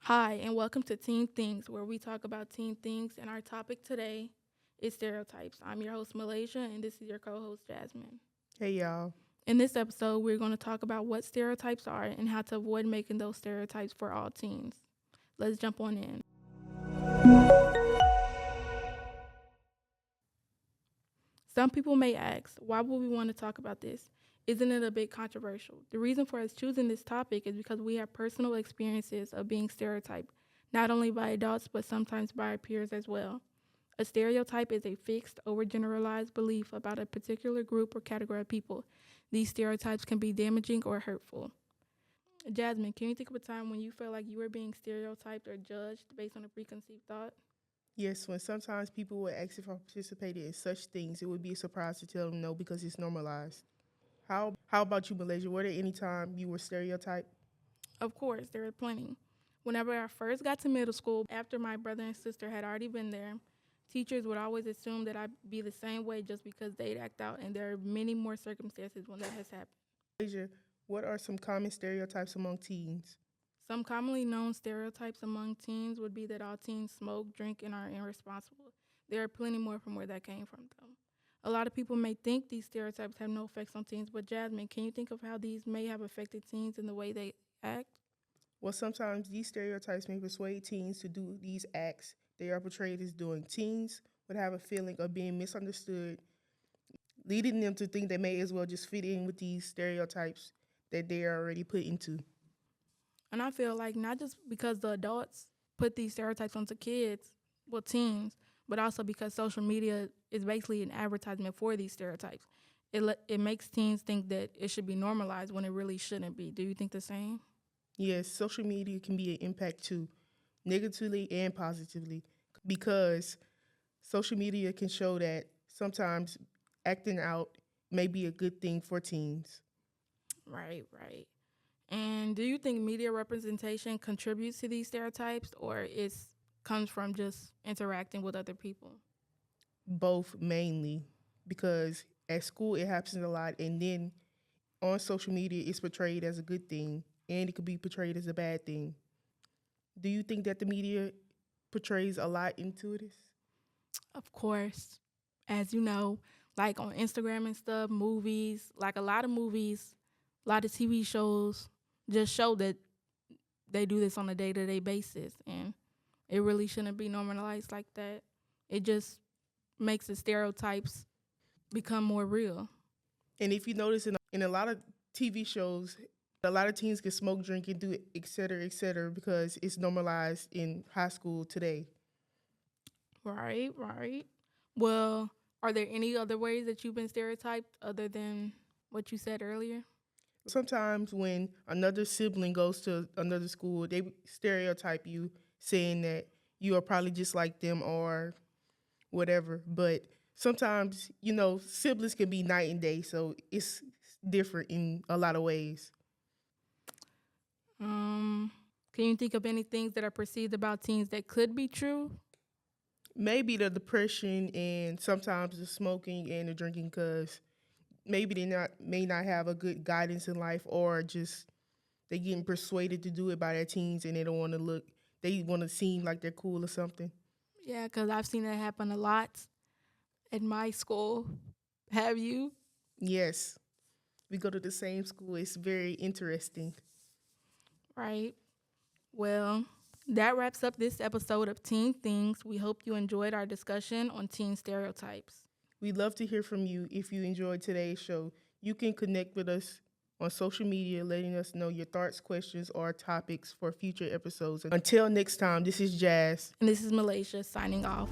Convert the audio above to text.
Hi, and welcome to Teen Things, where we talk about teen things. And our topic today is stereotypes. I'm your host, Malaysia, and this is your co host, Jasmine. Hey y'all. In this episode, we're going to talk about what stereotypes are and how to avoid making those stereotypes for all teens. Let's jump on in. Some people may ask, why would we want to talk about this? Isn't it a bit controversial? The reason for us choosing this topic is because we have personal experiences of being stereotyped, not only by adults, but sometimes by our peers as well. A stereotype is a fixed, overgeneralized belief about a particular group or category of people. These stereotypes can be damaging or hurtful. Jasmine, can you think of a time when you felt like you were being stereotyped or judged based on a preconceived thought? Yes, when sometimes people would ask if I participated in such things, it would be a surprise to tell them no because it's normalized. How about you, Malaysia? Were there any time you were stereotyped? Of course, there are plenty. Whenever I first got to middle school, after my brother and sister had already been there, teachers would always assume that I'd be the same way just because they'd act out, and there are many more circumstances when that has happened. Malaysia, what are some common stereotypes among teens? Some commonly known stereotypes among teens would be that all teens smoke, drink, and are irresponsible. There are plenty more from where that came from, though. A lot of people may think these stereotypes have no effects on teens, but Jasmine, can you think of how these may have affected teens in the way they act? Well, sometimes these stereotypes may persuade teens to do these acts they are portrayed as doing. Teens would have a feeling of being misunderstood, leading them to think they may as well just fit in with these stereotypes that they are already put into. And I feel like not just because the adults put these stereotypes onto kids, well, teens, but also because social media is basically an advertisement for these stereotypes. It makes teens think that it should be normalized when it really shouldn't be. Do you think the same? Yes, social media can be an impact too, negatively and positively, because social media can show that sometimes acting out may be a good thing for teens. Right, right. And do you think media representation contributes to these stereotypes, or it comes from just interacting with other people? Both mainly, because at school it happens a lot, and then on social media it's portrayed as a good thing, and it could be portrayed as a bad thing. Do you think that the media portrays a lot into this? Of course, as you know, like on Instagram and stuff, movies, like a lot of movies, a lot of TV shows just show that they do this on a day-to-day basis, and it really shouldn't be normalized like that. It just makes the stereotypes become more real. And if you notice in a lot of TV shows, a lot of teens can smoke, drink, and do it, et cetera, because it's normalized in high school today. Right, right. Well, are there any other ways that you've been stereotyped other than what you said earlier? Sometimes when another sibling goes to another school, they stereotype you saying that you are probably just like them or whatever. But sometimes, siblings can be night and day, so it's different in a lot of ways. Um, can you think of any things that are perceived about teens that could be true? Maybe the depression and sometimes the smoking and the drinking, because maybe may not have a good guidance in life, or just they getting persuaded to do it by their teens and they don't want to look. They want to seem like they're cool or something. Yeah, because I've seen that happen a lot at my school. Have you? Yes, we go to the same school. It's very interesting. Right. Well, that wraps up this episode of Teen Things. We hope you enjoyed our discussion on teen stereotypes. We'd love to hear from you if you enjoyed today's show. You can connect with us on social media, letting us know your thoughts, questions, or topics for future episodes. Until next time, this is Jazz. And this is Malaysia signing off.